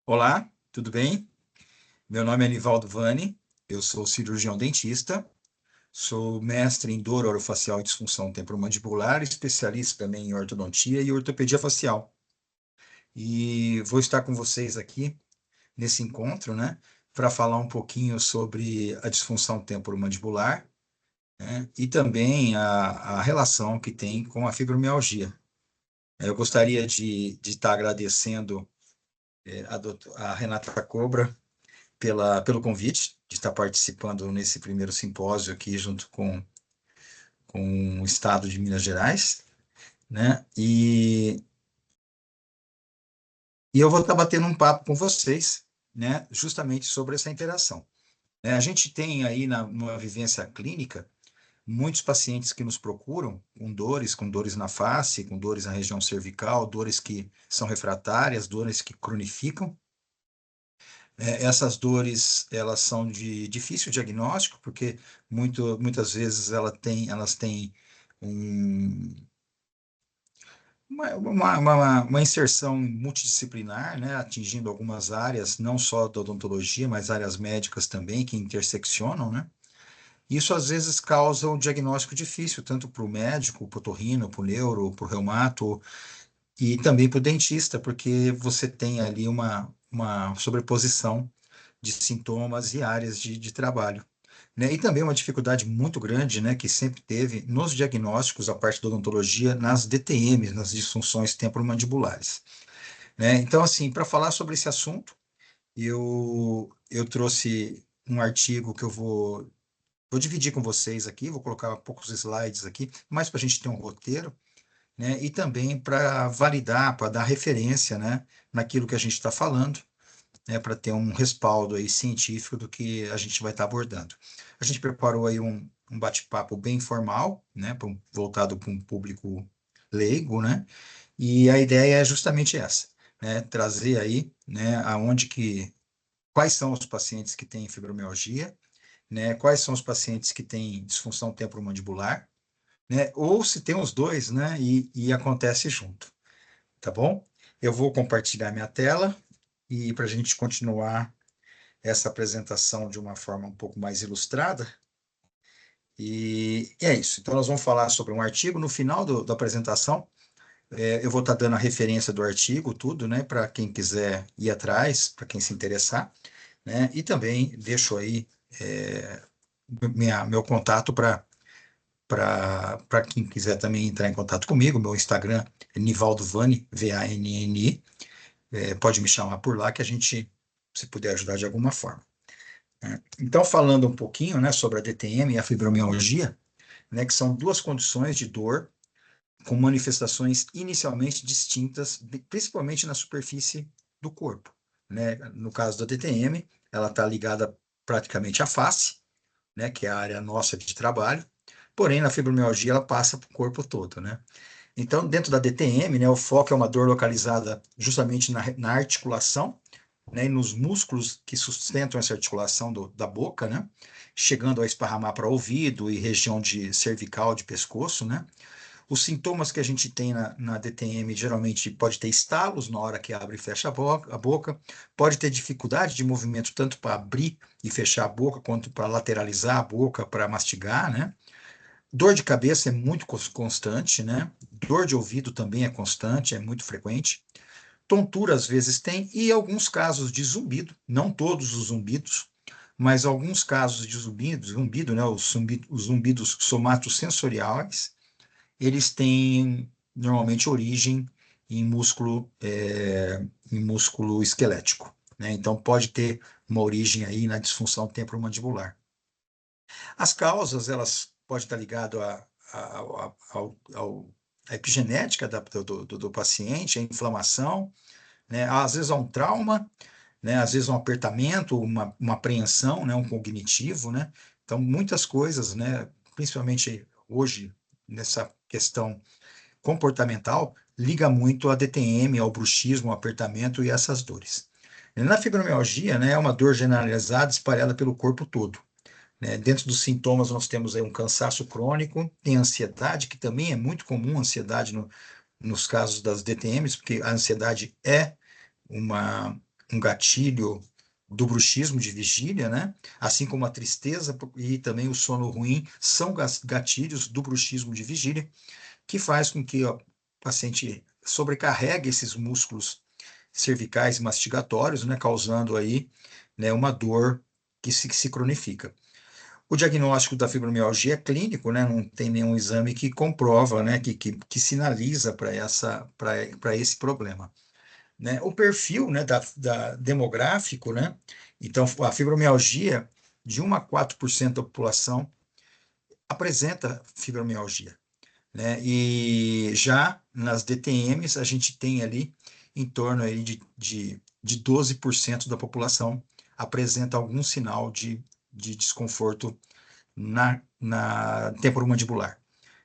Olá, tudo bem? Meu nome é Nivaldo Vani, eu sou cirurgião dentista, sou mestre em dor orofacial e disfunção temporomandibular, especialista também em ortodontia e ortopedia facial. E vou estar com vocês aqui nesse encontro, né, para falar um pouquinho sobre a disfunção temporomandibular, né, e também a relação que tem com a fibromialgia. Eu gostaria de estar agradecendo a Renata Cobra pelo convite de estar participando nesse primeiro simpósio aqui junto com o Estado de Minas Gerais, né? E eu vou estar batendo um papo com vocês, né? Justamente sobre essa interação. A gente tem aí numa vivência clínica muitos pacientes que nos procuram com dores na face, com dores na região cervical, dores que são refratárias, dores que cronificam. Essas dores, elas são de difícil diagnóstico, porque muitas vezes elas têm um- uma inserção multidisciplinar, né, atingindo algumas áreas, não só da odontologia, mas áreas médicas também, que interseccionam, né? Isso às vezes causa um diagnóstico difícil, tanto para o médico, para o otorrino, para o neuro, para o reumato, e também para o dentista, porque você tem ali uma sobreposição de sintomas e áreas de trabalho, né? E também uma dificuldade muito grande, né, que sempre teve nos diagnósticos, a parte da odontologia, nas DTMs, nas disfunções temporomandibulares, né? Então, assim, para falar sobre esse assunto, eu trouxe um artigo que vou dividir com vocês aqui, vou colocar poucos slides aqui, mais para a gente ter um roteiro, né? E também para validar, para dar referência, né, naquilo que a gente está falando, né, para ter um respaldo aí científico do que a gente vai estar abordando. A gente preparou aí um bate-papo bem informal, né, voltado para um público leigo, né, e a ideia é justamente essa, né, trazer aí, né, quais são os pacientes que têm fibromialgia, né, quais são os pacientes que têm disfunção temporomandibular, né, ou se tem os dois, né, e acontece junto, tá bom? Eu vou compartilhar minha tela e para a gente continuar essa apresentação de uma forma um pouco mais ilustrada. E é isso. Então, nós vamos falar sobre um artigo. No final da apresentação, eu vou estar dando a referência do artigo, tudo, né, para quem quiser ir atrás, para quem se interessar, né, e também deixo aí é, meu contato para quem quiser também entrar em contato comigo. Meu Instagram é Nivaldo Vani, Vanni, pode me chamar por lá que a gente, se puder ajudar de alguma forma, né? Então, falando um pouquinho, né, sobre a DTM e a fibromialgia, né, que são duas condições de dor com manifestações inicialmente distintas, principalmente na superfície do corpo, né? No caso da DTM, ela está ligada praticamente à face, né, que é a área nossa de trabalho, porém, na fibromialgia, ela passa para o corpo todo, né? Então, dentro da DTM, né, o foco é uma dor localizada justamente na articulação, né, e nos músculos que sustentam essa articulação da boca, né, chegando a esparramar para ouvido e região de cervical, de pescoço, né. Os sintomas que a gente tem na DTM geralmente pode ter estalos na hora que abre e fecha a boca, pode ter dificuldade de movimento tanto para abrir e fechar a boca, quanto para lateralizar a boca, para mastigar, né. Dor de cabeça é muito constante, né? Dor de ouvido também é constante, é muito frequente. Tontura às vezes tem, e alguns casos de zumbido, não todos os zumbidos, mas alguns casos de zumbido, né? Os zumbidos somatosensoriais, eles têm normalmente origem em músculo esquelético, né? Então pode ter uma origem aí na disfunção temporomandibular. As causas, elas podem estar ligadas à epigenética do paciente, à inflamação, né? Às vezes a um trauma, né? Às vezes um apertamento, uma apreensão, né? Um cognitivo, né? Então, muitas coisas, né? Principalmente hoje, nessa questão comportamental, liga muito a DTM, ao bruxismo, ao apertamento e essas dores. Na fibromialgia, né? É uma dor generalizada espalhada pelo corpo todo, né? Dentro dos sintomas, nós temos aí um cansaço crônico, tem ansiedade, que também é muito comum, ansiedade nos casos das DTMs, porque a ansiedade é uma, um gatilho do bruxismo de vigília, né? Assim como a tristeza e também o sono ruim são gatilhos do bruxismo de vigília, que faz com que o paciente sobrecarregue esses músculos cervicais e mastigatórios, né? Causando aí, né, uma dor que se cronifica. O diagnóstico da fibromialgia é clínico, né? Não tem nenhum exame que comprova, né? Que sinaliza para esse problema, né? O perfil, né, demográfico, né? Então, a fibromialgia, de 1 a 4% da população apresenta fibromialgia, né? E já nas DTMs, a gente tem ali em torno aí de 12% da população apresenta algum sinal de desconforto na temporomandibular,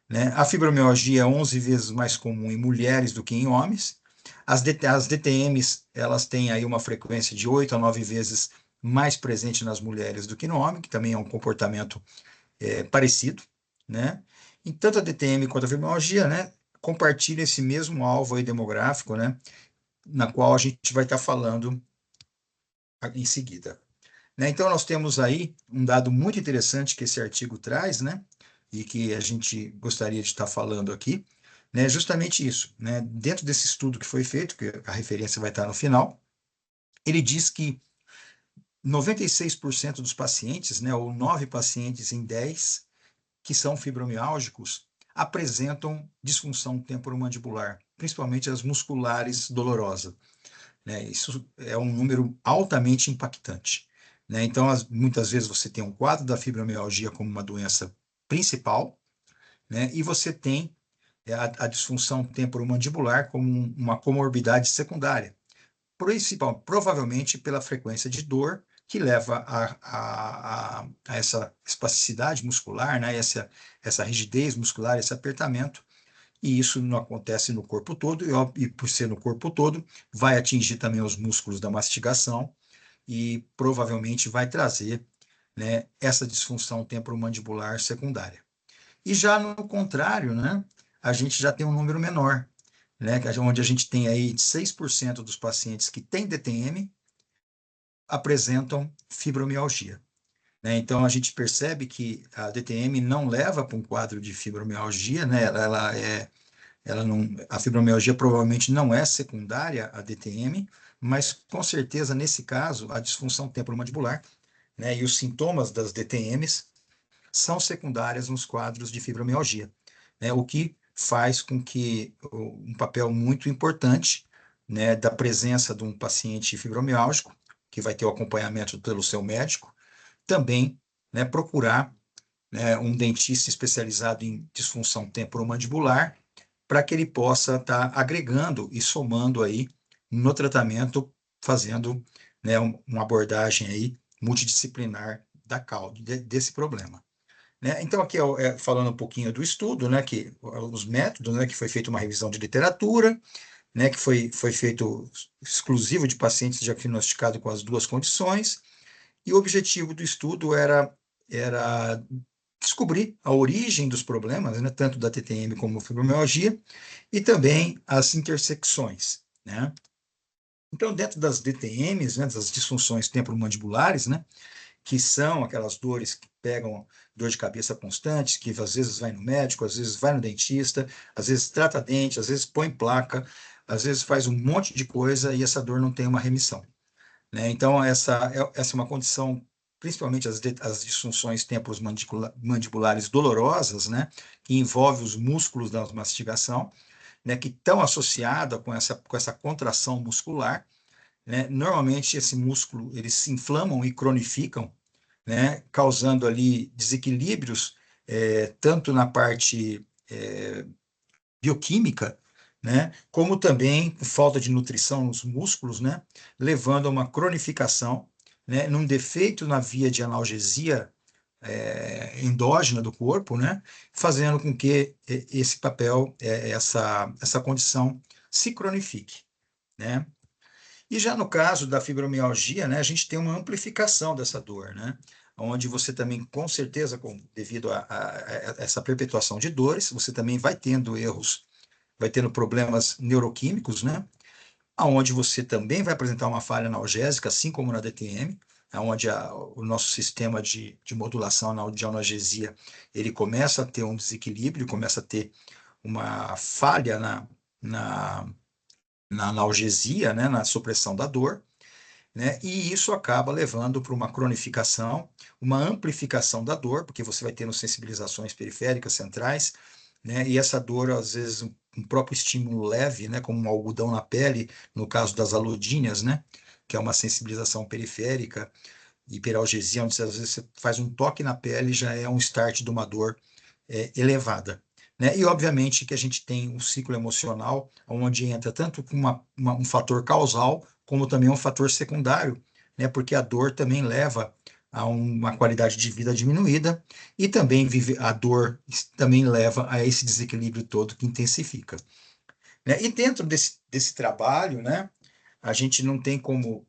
né? A fibromialgia é 11 vezes mais comum em mulheres do que em homens. As DTMs, elas têm aí uma frequência de 8 a 9 vezes mais presente nas mulheres do que no homem, que também é um comportamento parecido, né? E tanto a DTM quanto a fibromialgia, né, compartilham esse mesmo alvo aí demográfico, né, na qual a gente vai estar falando em seguida, né? Então, nós temos aí um dado muito interessante que esse artigo traz, né? E que a gente gostaria de estar falando aqui, né? Justamente isso, né? Dentro desse estudo que foi feito, que a referência vai estar no final, ele diz que 96% dos pacientes, né? Ou 9 pacientes em 10 que são fibromiálgicos apresentam disfunção temporomandibular, principalmente as musculares dolorosas, né? Isso é um número altamente impactante, né? Então, muitas vezes você tem um quadro da fibromialgia como uma doença principal, né? E você tem a disfunção temporomandibular como uma comorbidade secundária, provavelmente pela frequência de dor que leva a essa espasticidade muscular, né? Essa rigidez muscular, esse apertamento, e isso não acontece no corpo todo, e por ser no corpo todo, vai atingir também os músculos da mastigação e provavelmente vai trazer, né, essa disfunção temporomandibular secundária. E já no contrário, né, a gente já tem um número menor, né, onde a gente tem aí 6% dos pacientes que têm DTM apresentam fibromialgia, né? Então a gente percebe que a DTM não leva para um quadro de fibromialgia, né? Ela não, a fibromialgia provavelmente não é secundária à DTM, mas com certeza nesse caso a disfunção temporomandibular, né, e os sintomas das DTMs são secundárias nos quadros de fibromialgia, né, o que faz com que um papel muito importante, né, da presença de um paciente fibromiálgico, que vai ter o acompanhamento pelo seu médico, também, né, procurar, né, um dentista especializado em disfunção temporomandibular, para que ele possa estar agregando e somando aí no tratamento, fazendo, né, uma abordagem aí multidisciplinar da causa desse problema, né? Então aqui falando um pouquinho do estudo, né, que os métodos, né, que foi feita uma revisão de literatura, né, que foi feito exclusivo de pacientes diagnosticados com as duas condições, e o objetivo do estudo era descobrir a origem dos problemas, né, tanto da TTM como fibromialgia, e também as intersecções, né? Então, dentro das DTMs, né, das disfunções temporomandibulares, né, que são aquelas dores que pegam dor de cabeça constante, que às vezes vai no médico, às vezes vai no dentista, às vezes trata dente, às vezes põe placa, às vezes faz um monte de coisa e essa dor não tem uma remissão, né? Então, essa é uma condição, principalmente as disfunções temporomandibulares dolorosas, né, que envolve os músculos da mastigação, né, que estão associadas com essa contração muscular, né? Normalmente, esse músculo, eles se inflamam e cronificam, né, causando ali desequilíbrios, tanto na parte bioquímica, né, como também falta de nutrição nos músculos, né, levando a uma cronificação, né, num defeito na via de analgesia endógena do corpo, né, fazendo com que esse papel, essa condição se cronifique, né? E já no caso da fibromialgia, né, a gente tem uma amplificação dessa dor, né? Onde você também, com certeza, devido a essa perpetuação de dores, você também vai tendo erros, vai tendo problemas neuroquímicos, né? aonde você também vai apresentar uma falha analgésica, assim como na DTM, onde o nosso sistema de modulação de analgesia, ele começa a ter um desequilíbrio, começa a ter uma falha na, na analgesia, né, na supressão da dor, né, e isso acaba levando para uma cronificação, uma amplificação da dor, porque você vai tendo sensibilizações periféricas centrais, né, e essa dor, às vezes, um próprio estímulo leve, né, como um algodão na pele, no caso das alodíneas, né, que é uma sensibilização periférica, hiperalgesia, onde às vezes você faz um toque na pele, já é um start de uma dor elevada. Né? E, obviamente, que a gente tem um ciclo emocional, onde entra tanto um fator causal, como também um fator secundário, né? Porque a dor também leva a uma qualidade de vida diminuída, e também a dor também leva a esse desequilíbrio todo que intensifica. Né? E dentro desse trabalho, né, a gente não tem como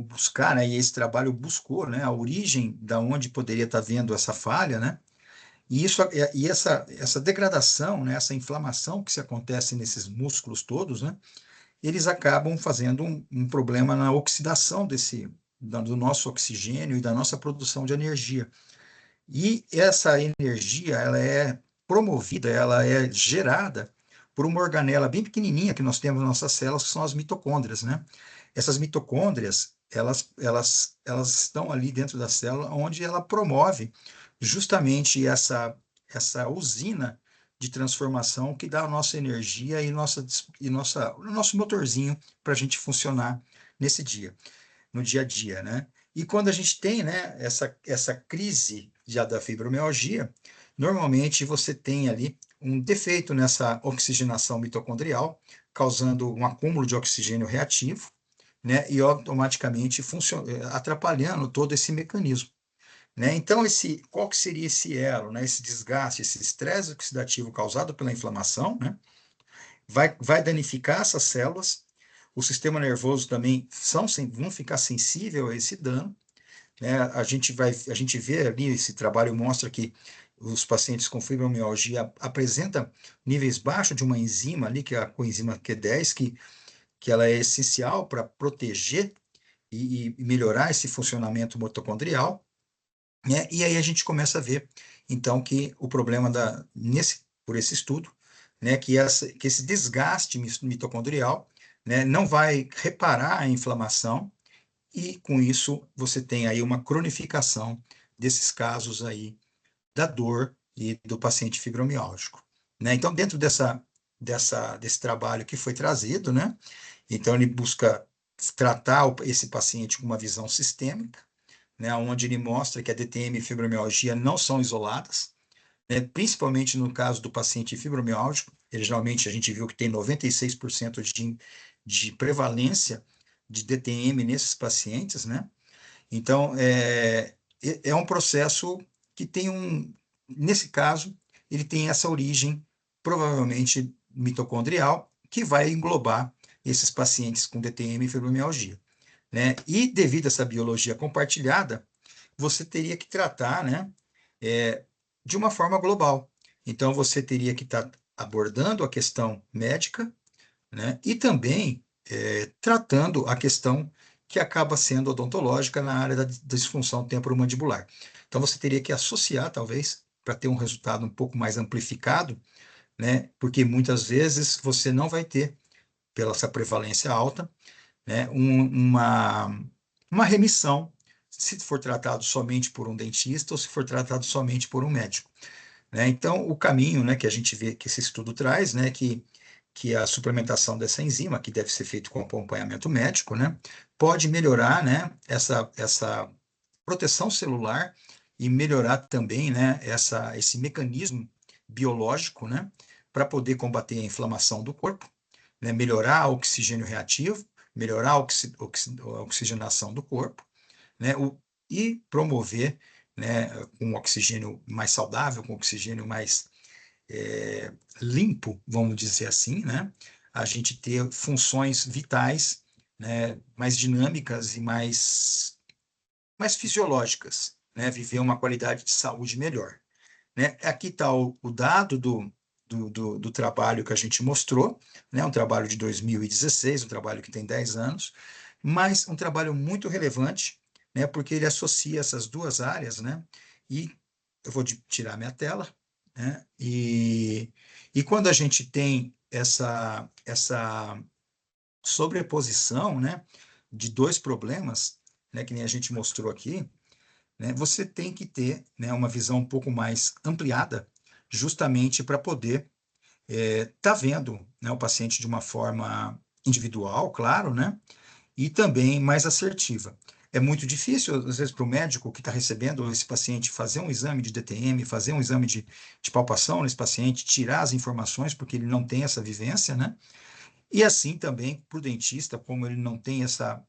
buscar, né, e esse trabalho buscou, né, a origem da onde poderia estar vendo essa falha, né, e essa degradação, né, essa inflamação que se acontece nesses músculos todos, né, eles acabam fazendo um problema na oxidação do nosso oxigênio e da nossa produção de energia. E essa energia, ela é promovida, ela é gerada por uma organela bem pequenininha que nós temos nas nossas células, que são as mitocôndrias, né? Essas mitocôndrias, elas estão ali dentro da célula, onde ela promove justamente essa usina de transformação que dá a nossa energia o nosso motorzinho para a gente funcionar nesse dia, no dia a dia, né? E quando a gente tem, né, essa crise já da fibromialgia, normalmente você tem ali um defeito nessa oxigenação mitocondrial, causando um acúmulo de oxigênio reativo, né, e automaticamente atrapalhando todo esse mecanismo. Né? Então, qual que seria esse elo, né? Esse desgaste, esse estresse oxidativo causado pela inflamação, né? Vai danificar essas células, o sistema nervoso também vão ficar sensível a esse dano, né? A gente vê ali, esse trabalho mostra que os pacientes com fibromialgia apresentam níveis baixos de uma enzima ali, que é a coenzima Q10, que ela é essencial para proteger e melhorar esse funcionamento mitocondrial, né? E aí a gente começa a ver, então, que o problema por esse estudo, né, que esse desgaste mitocondrial, né, não vai reparar a inflamação, e com isso você tem aí uma cronificação desses casos aí da dor e do paciente fibromialgico, né? Então, dentro desse trabalho que foi trazido, né, então ele busca tratar esse paciente com uma visão sistêmica, né, onde ele mostra que a DTM e fibromialgia não são isoladas, né, principalmente no caso do paciente fibromialgico. Ele, geralmente a gente viu que tem 96% de prevalência de DTM nesses pacientes, né? Então, é um processo que nesse caso, ele tem essa origem, provavelmente mitocondrial, que vai englobar esses pacientes com DTM e fibromialgia, né? E devido a essa biologia compartilhada, você teria que tratar, né, de uma forma global. Então, você teria que estar abordando a questão médica, né, e também tratando a questão que acaba sendo odontológica na área da disfunção temporomandibular. Então, você teria que associar, talvez, para ter um resultado um pouco mais amplificado, né, porque muitas vezes você não vai ter, pela essa prevalência alta, né, uma remissão, se for tratado somente por um dentista ou se for tratado somente por um médico, né? Então, o caminho, né, que a gente vê que esse estudo traz, né, que a suplementação dessa enzima, que deve ser feito com acompanhamento médico, né, pode melhorar, né, essa proteção celular e melhorar também, né, esse mecanismo biológico, né, para poder combater a inflamação do corpo, né, melhorar o oxigênio reativo, melhorar a oxigenação do corpo, né, e promover, né, um oxigênio mais saudável, com oxigênio mais limpo, vamos dizer assim, né, a gente ter funções vitais, né, mais dinâmicas e mais fisiológicas, né, viver uma qualidade de saúde melhor. Né? Aqui está o dado do do trabalho que a gente mostrou, né? Um trabalho de 2016, um trabalho que tem 10 anos, mas um trabalho muito relevante, né? Porque ele associa essas duas áreas, né? E eu vou tirar minha tela, né? E quando a gente tem essa sobreposição, né, de dois problemas, né, que nem a gente mostrou aqui, né, você tem que ter, né, uma visão um pouco mais ampliada, justamente para poder tá vendo, né, o paciente de uma forma individual, claro, né, e também mais assertiva. É muito difícil, às vezes, para o médico que está recebendo esse paciente fazer um exame de DTM, fazer um exame de palpação nesse paciente, tirar as informações, porque ele não tem essa vivência, né? E assim também para o dentista, como ele não tem essa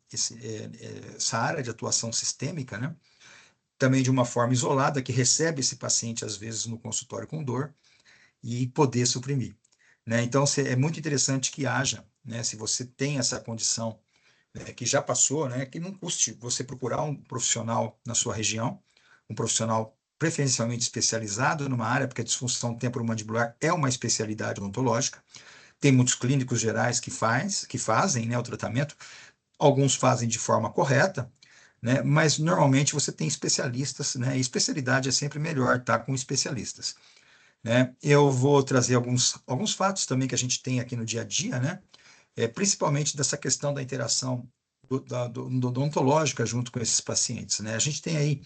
área de atuação sistêmica, né? Também de uma forma isolada, que recebe esse paciente, às vezes, no consultório com dor, e poder suprimir. Né? Então, é muito interessante que haja, né? Se você tem essa condição, né, que já passou, né, que não custe você procurar um profissional na sua região, um profissional preferencialmente especializado numa área, porque a disfunção temporomandibular é uma especialidade odontológica. Tem muitos clínicos gerais que fazem, né, o tratamento, alguns fazem de forma correta, né, mas normalmente você tem especialistas, né, e especialidade é sempre melhor estar com especialistas. Né? Eu vou trazer alguns fatos também que a gente tem aqui no dia a dia, né? Principalmente dessa questão da interação do odontológica junto com esses pacientes, né? A gente tem aí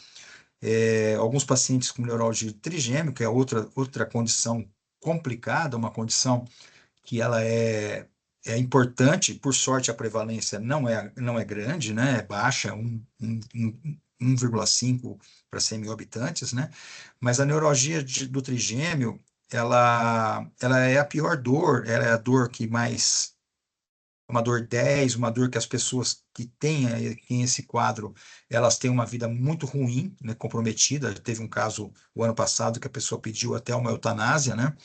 alguns pacientes com neuralgia trigêmeo, que é outra condição complicada, uma condição que ela é importante, por sorte a prevalência não é grande, né? É baixa, 1,5 para 100 mil habitantes, né? Mas a neuralgia do trigêmeo, ela é a pior dor, ela é a dor que mais uma dor 10, uma dor que as pessoas que têm esse quadro, elas têm uma vida muito ruim, né, comprometida. Teve um caso o ano passado que a pessoa pediu até uma eutanásia, né?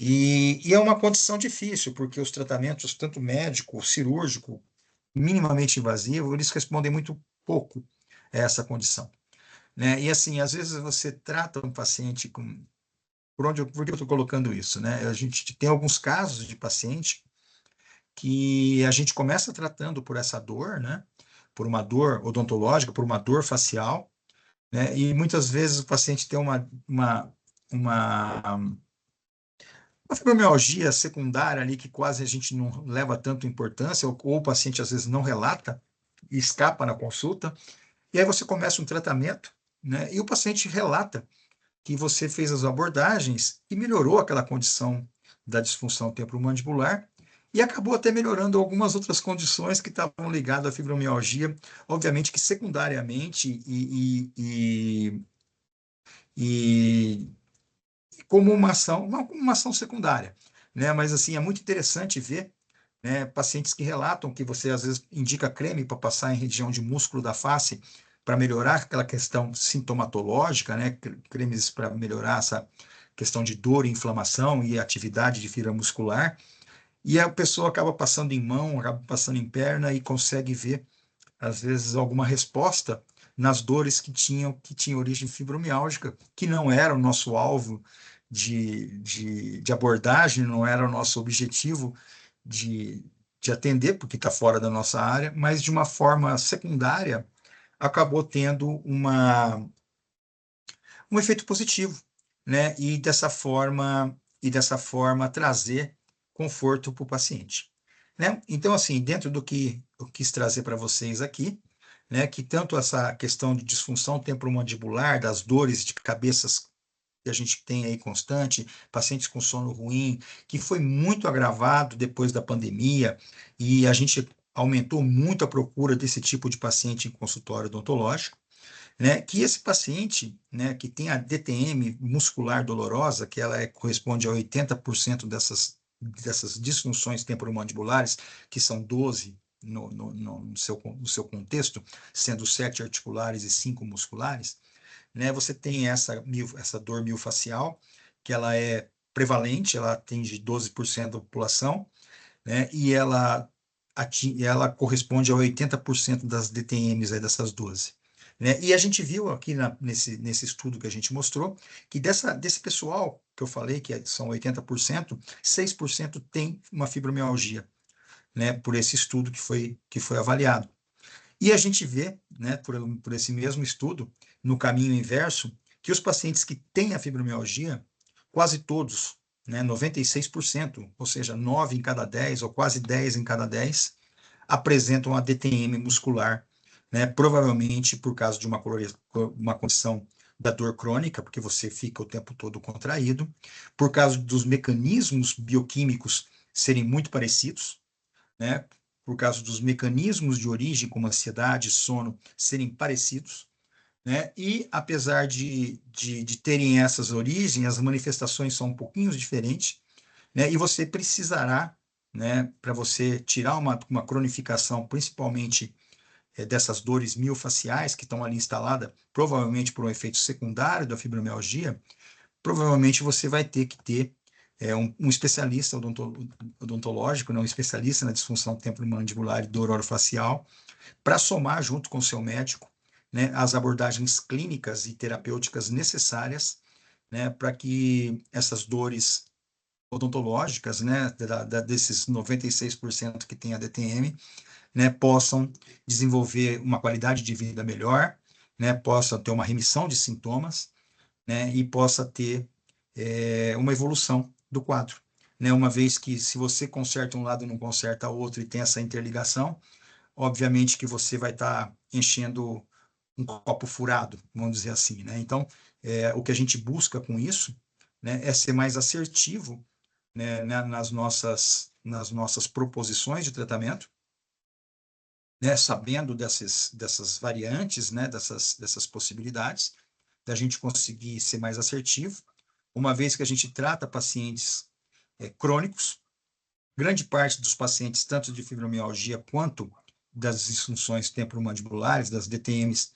E é uma condição difícil, porque os tratamentos, tanto médico, cirúrgico, minimamente invasivo, eles respondem muito pouco a essa condição. Né? E assim, às vezes você trata um paciente com. Por que eu estou colocando isso? Né? A gente tem alguns casos de paciente que a gente começa tratando por essa dor, né? Por uma dor odontológica, por uma dor facial, né? E muitas vezes o paciente tem uma uma fibromialgia secundária ali que quase a gente não leva tanto importância, ou o paciente às vezes não relata e escapa na consulta, e aí você começa um tratamento, né? E o paciente relata que você fez as abordagens e melhorou aquela condição da disfunção temporomandibular e acabou até melhorando algumas outras condições que estavam ligadas à fibromialgia, obviamente que secundariamente e como uma ação secundária, né? Mas assim, é muito interessante ver, né, pacientes que relatam que você às vezes indica creme para passar em região de músculo da face para melhorar aquela questão sintomatológica, né? Cremes para melhorar essa questão de dor, inflamação e atividade de fibra muscular. E a pessoa acaba passando em mão, acaba passando em perna e consegue ver, às vezes, alguma resposta nas dores que tinham origem fibromiálgica, que não era o nosso alvo de abordagem, não era o nosso objetivo de, de atender, porque está fora da nossa área, mas de uma forma secundária acabou tendo um efeito positivo, né? E dessa forma trazer conforto para o paciente, né? Então, assim, dentro do que eu quis trazer para vocês aqui, né, que tanto essa questão de disfunção temporomandibular, das dores de cabeças que a gente tem aí constante, pacientes com sono ruim, que foi muito agravado depois da pandemia, e a gente aumentou muito a procura desse tipo de paciente em consultório odontológico, né, que esse paciente, né, que tem a DTM muscular dolorosa, que ela corresponde a 80% dessas disfunções temporomandibulares, que são 12 no seu contexto, sendo 7 articulares e 5 musculares, né, você tem essa dor miofascial, que ela é prevalente, ela atinge 12% da população, né, e ela corresponde a 80% das DTMs aí dessas 12. Né? E a gente viu aqui nesse estudo que a gente mostrou que desse pessoal que eu falei, que são 80%, 6% tem uma fibromialgia, né, por esse estudo que foi avaliado. E a gente vê, né, por esse mesmo estudo, no caminho inverso, que os pacientes que têm a fibromialgia, quase todos, né, 96%, ou seja, 9 em cada 10, ou quase 10 em cada 10, apresentam a DTM muscular, né, provavelmente por causa de uma condição da dor crônica, porque você fica o tempo todo contraído, por causa dos mecanismos bioquímicos serem muito parecidos, né, por causa dos mecanismos de origem, como ansiedade, sono, serem parecidos, né, e apesar de terem essas origens, as manifestações são um pouquinho diferentes, né, e você precisará, né, para você tirar uma cronificação, principalmente dessas dores miofaciais que estão ali instaladas, provavelmente por um efeito secundário da fibromialgia, provavelmente você vai ter que ter um especialista odontológico, né, um especialista na disfunção temporomandibular e dor orofacial, para somar junto com o seu médico, né, as abordagens clínicas e terapêuticas necessárias, né, para que essas dores odontológicas, né, desses 96% que tem a DTM, né, possam desenvolver uma qualidade de vida melhor, né, possa ter uma remissão de sintomas, né, e possa ter uma evolução do quadro, né, uma vez que se você conserta um lado e não conserta o outro e tem essa interligação, obviamente que você vai estar enchendo um copo furado, vamos dizer assim, né? Então, o que a gente busca com isso, né, é ser mais assertivo, né, nas nossas proposições de tratamento, né, sabendo dessas variantes, né, dessas possibilidades, da gente conseguir ser mais assertivo, uma vez que a gente trata pacientes crônicos, grande parte dos pacientes, tanto de fibromialgia quanto das disfunções temporomandibulares, das DTMs,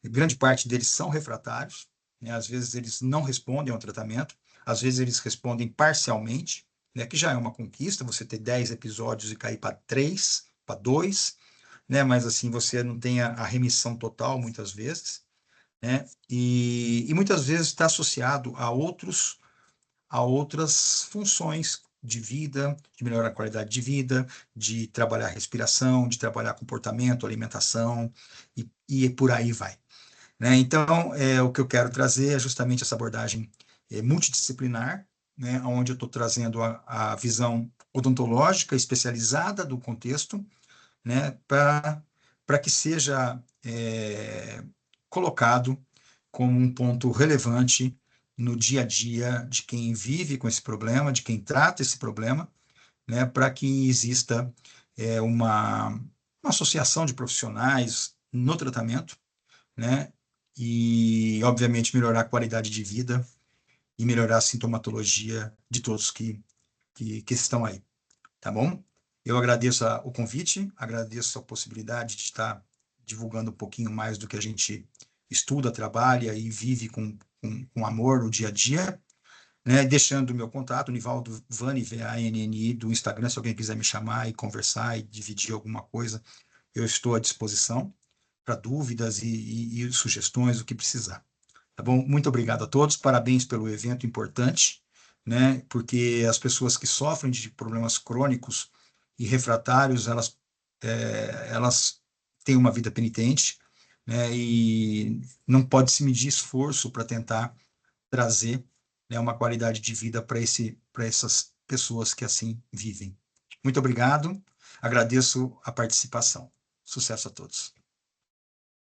grande parte deles são refratários, né? Às vezes eles não respondem ao tratamento, às vezes eles respondem parcialmente, né? Que já é uma conquista, você ter 10 episódios e cair para 3, para 2, né? Mas assim, você não tem a remissão total muitas vezes, né? E muitas vezes está associado a outras funções de vida, de melhorar a qualidade de vida, de trabalhar respiração, de trabalhar comportamento, alimentação, e por aí vai, né? Então, o que eu quero trazer é justamente essa abordagem multidisciplinar, né, onde eu estou trazendo a visão odontológica especializada do contexto, né, para que seja colocado como um ponto relevante no dia a dia de quem vive com esse problema, de quem trata esse problema, né, para que exista uma associação de profissionais no tratamento, né, e, obviamente, melhorar a qualidade de vida e melhorar a sintomatologia de todos que estão aí, tá bom? Eu agradeço o convite, agradeço a possibilidade de estar divulgando um pouquinho mais do que a gente estuda, trabalha e vive com amor no dia a dia, né? Deixando o meu contato, Nivaldo Vanni, Vanni, do Instagram, se alguém quiser me chamar e conversar e dividir alguma coisa, eu estou à disposição para dúvidas e sugestões, o que precisar. Tá bom? Muito obrigado a todos, parabéns pelo evento importante, né? Porque as pessoas que sofrem de problemas crônicos e refratários, elas têm uma vida penitente, né? E não pode se medir esforço para tentar trazer, né, uma qualidade de vida para essas pessoas que assim vivem. Muito obrigado, agradeço a participação. Sucesso a todos.